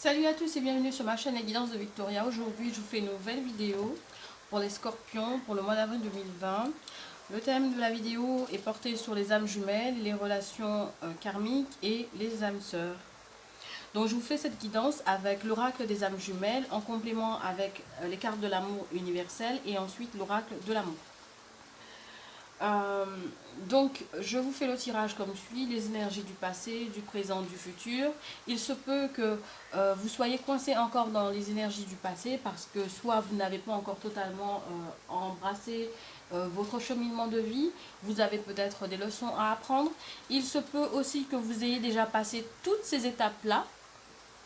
Salut à tous et bienvenue sur ma chaîne Les Guidances de Victoria. Aujourd'hui, je vous fais une nouvelle vidéo pour les scorpions pour le mois d'avril 2020. Le thème de la vidéo est porté sur les âmes jumelles, les relations karmiques et les âmes sœurs. Donc, je vous fais cette guidance avec l'oracle des âmes jumelles en complément avec les cartes de l'amour universel et ensuite l'oracle de l'amour. Euh, donc, je vous fais le tirage comme suit, les énergies du passé, du présent, du futur. Il se peut que vous soyez coincé encore dans les énergies du passé parce que soit vous n'avez pas encore totalement embrassé votre cheminement de vie, vous avez peut-être des leçons à apprendre. Il se peut aussi que vous ayez déjà passé toutes ces étapes-là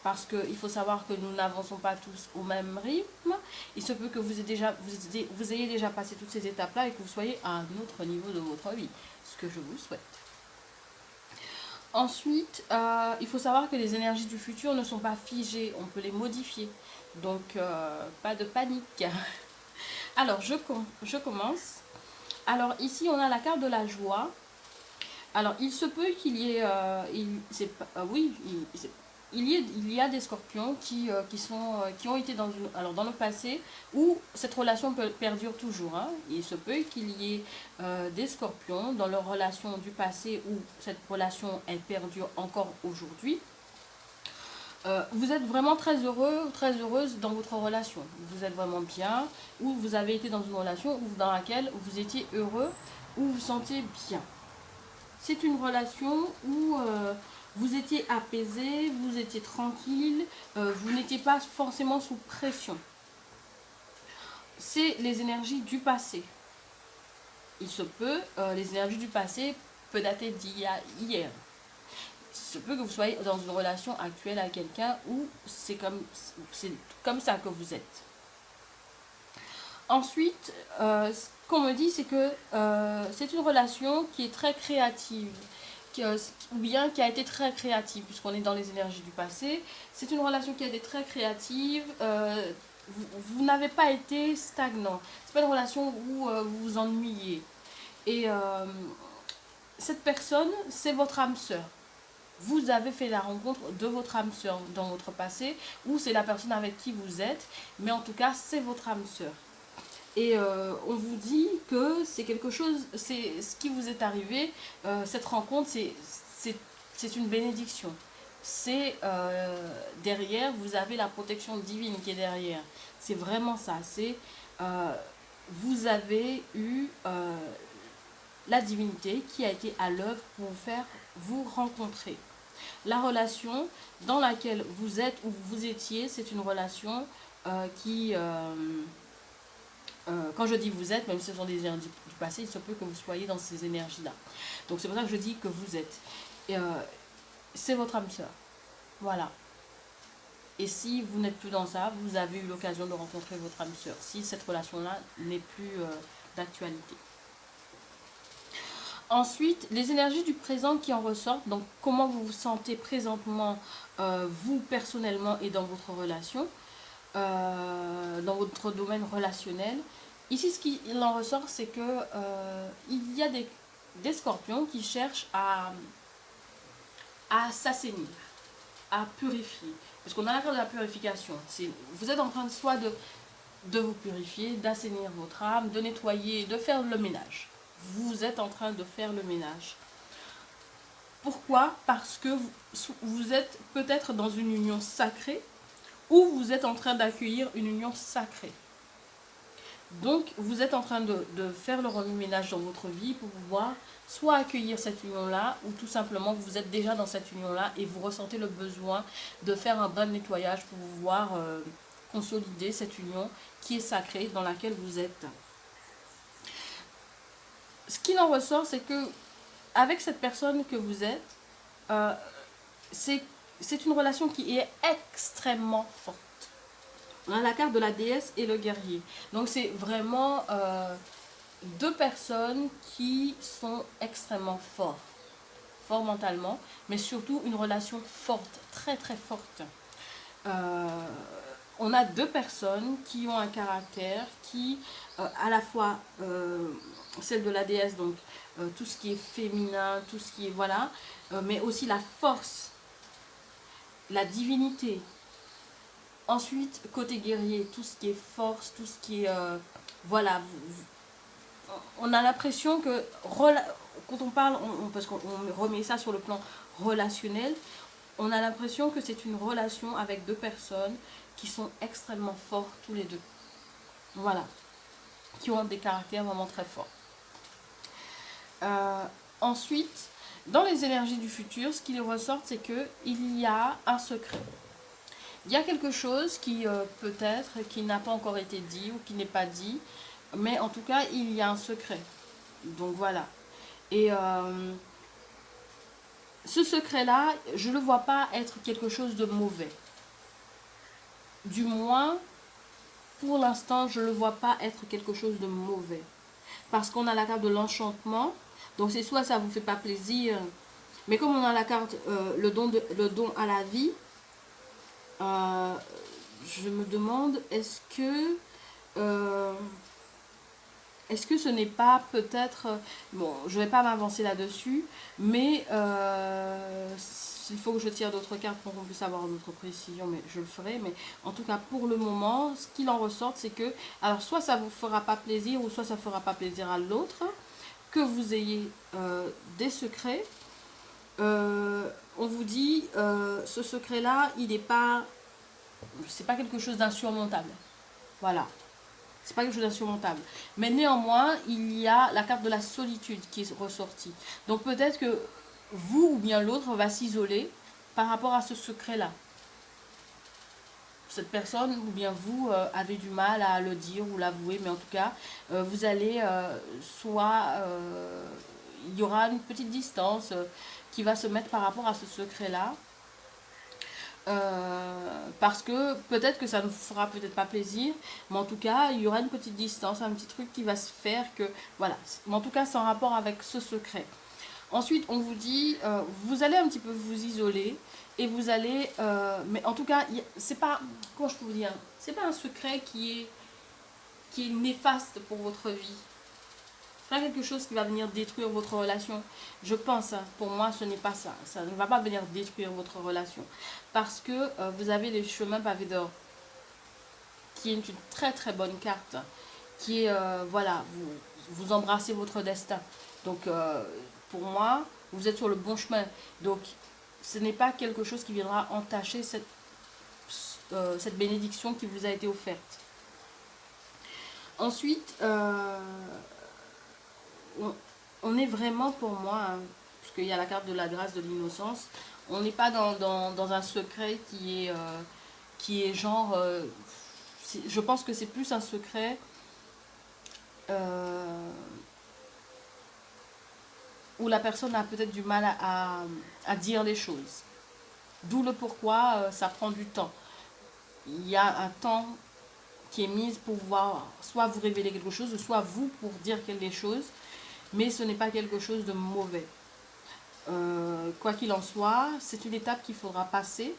parce qu'il faut savoir que nous n'avançons pas tous au même rythme. Il se peut que vous ayez déjà passé toutes ces étapes-là et que vous soyez à un autre niveau de votre vie, ce que je vous souhaite. Ensuite, il faut savoir que les énergies du futur ne sont pas figées, on peut les modifier. Donc, pas de panique. Alors, je commence. Alors, ici, on a la carte de la joie. Alors, il se peut qu'il y ait... il y a des scorpions qui ont été dans le passé où cette relation perdure toujours. Hein. Il se peut qu'il y ait des scorpions dans leur relation du passé où cette relation elle perdure encore aujourd'hui. Vous êtes vraiment très heureux, très heureuse dans votre relation. Vous êtes vraiment bien, ou vous avez été dans une relation dans laquelle vous étiez heureux, où vous vous sentiez bien. C'est une relation où vous étiez apaisé, vous étiez tranquille, vous n'étiez pas forcément sous pression. C'est les énergies du passé. Il se peut, les énergies du passé peuvent dater d'hier. Il se peut que vous soyez dans une relation actuelle à quelqu'un où c'est comme ça que vous êtes. Ensuite, ce qu'on me dit, c'est que c'est une relation qui est très créative, ou bien qui a été très créative, puisqu'on est dans les énergies du passé. C'est une relation qui a été très créative. Vous n'avez pas été stagnant. C'est pas une relation où vous vous ennuyez. Et cette personne, c'est votre âme sœur. Vous avez fait la rencontre de votre âme sœur dans votre passé, ou c'est la personne avec qui vous êtes, mais en tout cas, c'est votre âme sœur. Et on vous dit que c'est quelque chose, c'est ce qui vous est arrivé, cette rencontre, c'est une bénédiction. C'est derrière, vous avez la protection divine qui est derrière. C'est vraiment ça. C'est vous avez eu la divinité qui a été à l'œuvre pour vous faire vous rencontrer. La relation dans laquelle vous êtes ou vous étiez, c'est une relation qui... quand je dis vous êtes, même si ce sont des énergies du passé, il se peut que vous soyez dans ces énergies-là. Donc c'est pour ça que je dis que vous êtes. C'est votre âme sœur. Voilà. Et si vous n'êtes plus dans ça, vous avez eu l'occasion de rencontrer votre âme sœur. Si cette relation-là n'est plus d'actualité. Ensuite, les énergies du présent qui en ressortent. Donc comment vous vous sentez présentement, vous personnellement et dans votre relation. Dans votre domaine relationnel. Ici, ce qui en ressort, c'est que il y a des scorpions qui cherchent à s'assainir, à purifier. Parce qu'on a la carte de la purification. Vous êtes en train soit de vous purifier, d'assainir votre âme, de nettoyer, de faire le ménage. Vous êtes en train de faire le ménage. Pourquoi? Parce que vous êtes peut-être dans une union sacrée ou vous êtes en train d'accueillir une union sacrée. Donc, vous êtes en train de faire le remue-ménage dans votre vie pour pouvoir soit accueillir cette union-là, ou tout simplement, vous êtes déjà dans cette union-là et vous ressentez le besoin de faire un brin de nettoyage pour pouvoir consolider cette union qui est sacrée dans laquelle vous êtes. Ce qu'il en ressort, c'est que avec cette personne que vous êtes, c'est une relation qui est extrêmement forte. On a la carte de la déesse et le guerrier. Donc c'est vraiment deux personnes qui sont extrêmement fortes. Fort mentalement, mais surtout une relation forte, très très forte. On a deux personnes qui ont un caractère qui, à la fois, celle de la déesse, donc tout ce qui est féminin, tout ce qui est, voilà, mais aussi la force, la divinité, Ensuite, côté guerrier, tout ce qui est force, tout ce qui est... voilà, on a l'impression que... Quand on parle, parce qu'on remet ça sur le plan relationnel, on a l'impression que c'est une relation avec deux personnes qui sont extrêmement forts tous les deux. Voilà. Qui ont des caractères vraiment très forts. Ensuite, dans les énergies du futur, ce qui ressort, c'est qu'il y a un secret. Il y a quelque chose qui peut-être qui n'a pas encore été dit ou qui n'est pas dit, mais en tout cas, il y a un secret. Donc voilà. Et ce secret-là, je ne le vois pas être quelque chose de mauvais. Du moins, pour l'instant, je ne le vois pas être quelque chose de mauvais. Parce qu'on a la carte de l'enchantement. Donc c'est soit ça ne vous fait pas plaisir, mais comme on a la carte le don à la vie, je me demande est-ce que ce n'est pas peut-être... bon, je ne vais pas m'avancer là-dessus, mais il faut que je tire d'autres cartes pour qu'on puisse avoir d'autres précisions, mais je le ferai. Mais en tout cas, pour le moment, ce qu'il en ressort, c'est que... alors, soit ça ne vous fera pas plaisir, ou soit ça ne fera pas plaisir à l'autre, que vous ayez des secrets. On vous dit, ce secret-là, il n'est pas... c'est pas quelque chose d'insurmontable. Voilà. C'est pas quelque chose d'insurmontable. Mais néanmoins, il y a la carte de la solitude qui est ressortie. Donc peut-être que vous ou bien l'autre va s'isoler par rapport à ce secret-là. Cette personne ou bien vous avez du mal à le dire ou l'avouer, mais en tout cas, vous allez il y aura une petite distance qui va se mettre par rapport à ce secret-là. Parce que peut-être que ça ne vous fera peut-être pas plaisir, mais en tout cas il y aura une petite distance, un petit truc qui va se faire que voilà, mais en tout cas c'est en rapport avec ce secret. Ensuite on vous dit vous allez un petit peu vous isoler et vous allez mais en tout cas c'est pas, comment je peux vous dire, c'est pas un secret qui est néfaste pour votre vie. C'est pas quelque chose qui va venir détruire votre relation. Je pense, pour moi, ce n'est pas ça. Ça ne va pas venir détruire votre relation. Parce que vous avez les chemins pavés d'or, qui est une très très bonne carte. Qui est, voilà, vous embrassez votre destin. Donc, pour moi, vous êtes sur le bon chemin. Donc, ce n'est pas quelque chose qui viendra entacher cette bénédiction qui vous a été offerte. Ensuite, on est vraiment pour moi, hein, puisqu'il y a la carte de la grâce de l'innocence, on n'est pas dans un secret qui est genre, je pense que c'est plus un secret où la personne a peut-être du mal à dire les choses. D'où le pourquoi ça prend du temps. Il y a un temps qui est mis pour pouvoir soit vous révéler quelque chose, soit vous pour dire quelque chose. Mais ce n'est pas quelque chose de mauvais. Quoi qu'il en soit, c'est une étape qu'il faudra passer.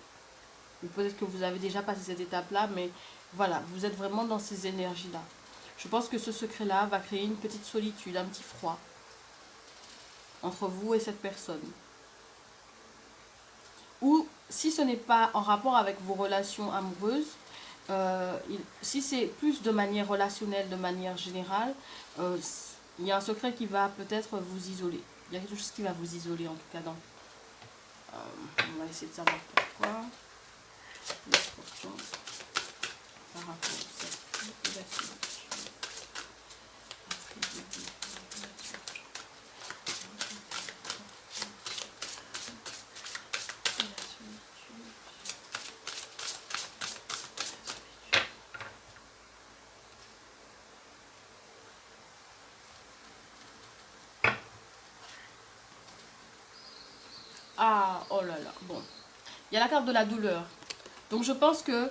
Peut-être que vous avez déjà passé cette étape-là, mais voilà, vous êtes vraiment dans ces énergies-là. Je pense que ce secret-là va créer une petite solitude, un petit froid entre vous et cette personne. Ou si ce n'est pas en rapport avec vos relations amoureuses, si c'est plus de manière relationnelle, de manière générale, il y a un secret qui va peut-être vous isoler. Il y a quelque chose qui va vous isoler en tout cas. On va essayer de savoir pourquoi. Les scorpions par rapport à cette relation. Ah, oh là là, bon. Il y a la carte de la douleur. Donc je pense que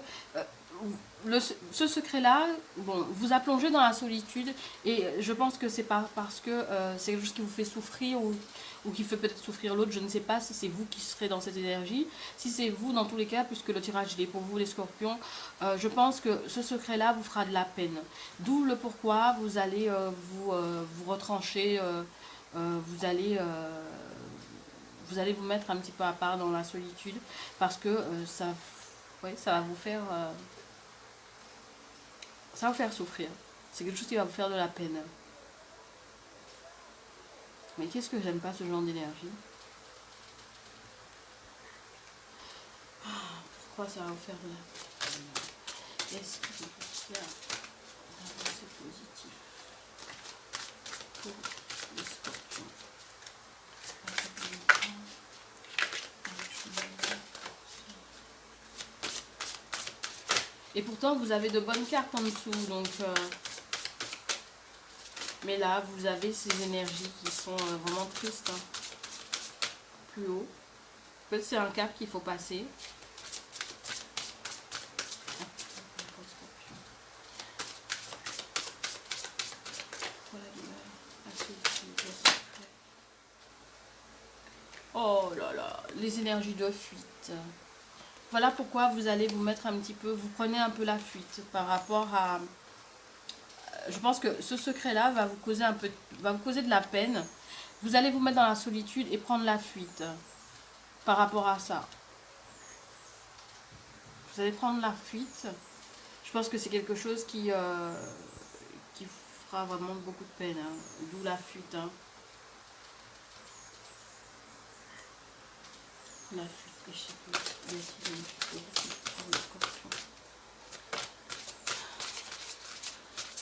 ce secret-là, bon, vous a plongé dans la solitude et je pense que c'est pas parce que c'est quelque chose qui vous fait souffrir ou qui fait peut-être souffrir l'autre. Je ne sais pas si c'est vous qui serez dans cette énergie. Si c'est vous, dans tous les cas, puisque le tirage il est pour vous les scorpions, je pense que ce secret-là vous fera de la peine. D'où le pourquoi vous allez vous retrancher, vous allez vous mettre un petit peu à part dans la solitude parce que Oui, ça va vous faire... ça va vous faire souffrir. C'est quelque chose qui va vous faire de la peine. Mais qu'est-ce que j'aime pas ce genre d'énergie? Pourquoi ça va vous faire de la peine? Est-ce qu'il y a d'avancée positive pour les scorpions? Et pourtant, vous avez de bonnes cartes en dessous. Donc, mais là, vous avez ces énergies qui sont vraiment tristes. Hein. Plus haut. Peut-être c'est un cap qu'il faut passer. Oh là là, les énergies de fuite. Voilà pourquoi vous allez vous mettre un petit peu, vous prenez un peu la fuite par rapport à... Je pense que ce secret-là va vous causer un peu, va vous causer de la peine. Vous allez vous mettre dans la solitude et prendre la fuite par rapport à ça. Vous allez prendre la fuite. Je pense que c'est quelque chose qui fera vraiment beaucoup de peine. Hein. D'où la fuite. Hein. La fuite, je sais plus.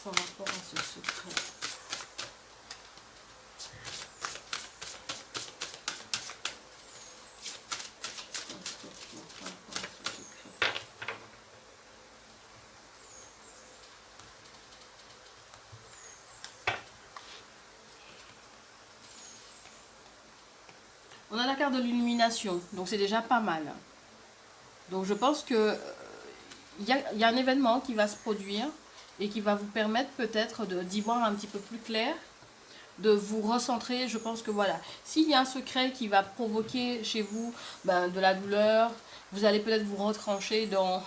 Par rapport à ce secret. On a la carte de l'illumination, donc c'est déjà pas mal. Donc je pense que il y a un événement qui va se produire et qui va vous permettre peut-être d'y voir un petit peu plus clair, de vous recentrer. Je pense que voilà, s'il y a un secret qui va provoquer chez vous de la douleur, vous allez peut-être vous retrancher dans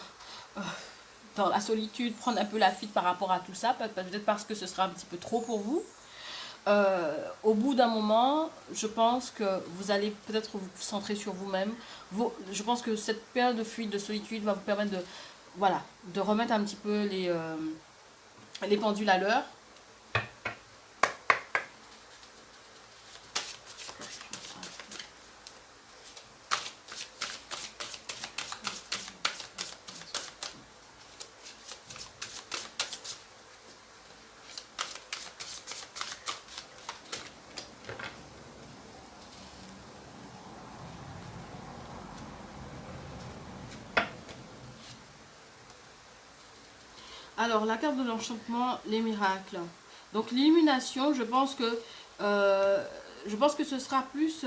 la solitude, prendre un peu la fuite par rapport à tout ça, peut-être parce que ce sera un petit peu trop pour vous. Au bout d'un moment, je pense que vous allez peut-être vous centrer sur vous-même. Je pense que cette période de fuite, de solitude va vous permettre de, voilà, de remettre un petit peu les pendules à l'heure. Alors, la carte de l'enchantement, les miracles. Donc, l'illumination, je pense que ce sera plus...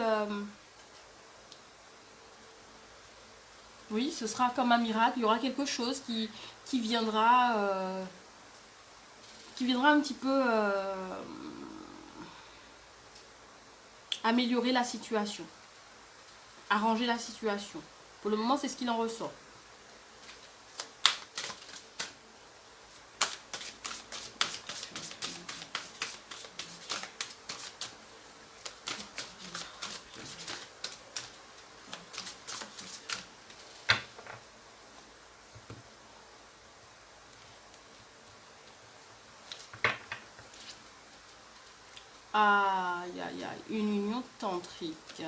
oui, ce sera comme un miracle. Il y aura quelque chose qui viendra un petit peu améliorer la situation, arranger la situation. Pour le moment, c'est ce qu'il en ressort. Aïe, aïe, aïe, une union tantrique.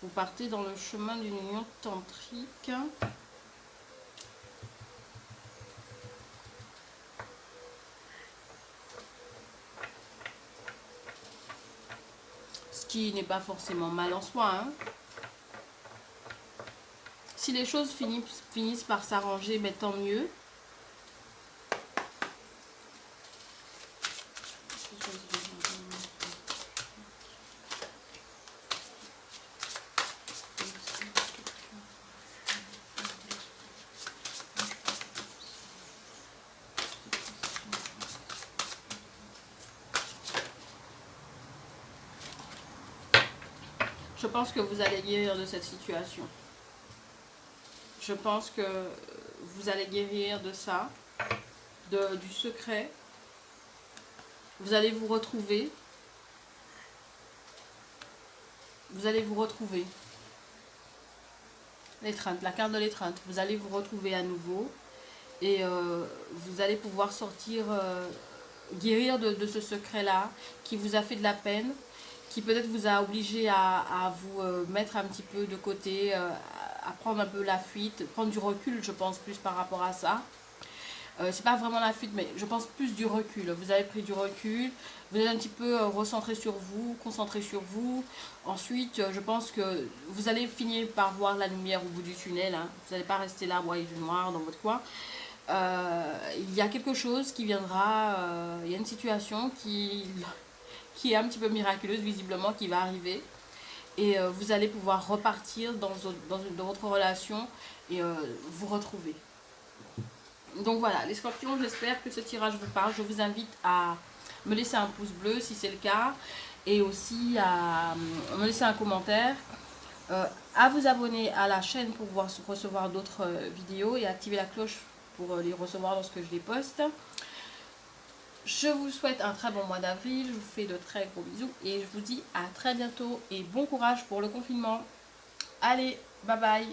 Vous partez dans le chemin d'une union tantrique. Ce qui n'est pas forcément mal en soi. Hein. Si les choses finissent par s'arranger, mais tant mieux. Je pense que vous allez guérir de cette situation. Je pense que vous allez guérir de ça, du secret. Vous allez vous retrouver. Vous allez vous retrouver. l'étreinte, la carte de l'étreinte. Vous allez vous retrouver à nouveau et vous allez pouvoir sortir, guérir de ce secret-là qui vous a fait de la peine, qui peut-être vous a obligé à vous mettre un petit peu de côté, à prendre un peu la fuite, prendre du recul, je pense, plus par rapport à ça. C'est pas vraiment la fuite, mais je pense plus du recul. Vous avez pris du recul, vous êtes un petit peu recentré sur vous, concentré sur vous. Ensuite, je pense que vous allez finir par voir la lumière au bout du tunnel, hein. Vous n'allez pas rester là, broyer du noir dans votre coin. Il y a quelque chose qui viendra, il y a une situation qui est un petit peu miraculeuse, visiblement, qui va arriver. Et vous allez pouvoir repartir dans votre relation et vous retrouver. Donc voilà, les scorpions, j'espère que ce tirage vous parle. Je vous invite à me laisser un pouce bleu si c'est le cas. Et aussi à me laisser un commentaire. À vous abonner à la chaîne pour pouvoir recevoir d'autres vidéos. Et activer la cloche pour les recevoir lorsque je les poste. Je vous souhaite un très bon mois d'avril. Je vous fais de très gros bisous. Et je vous dis à très bientôt. Et bon courage pour le confinement. Allez, bye bye.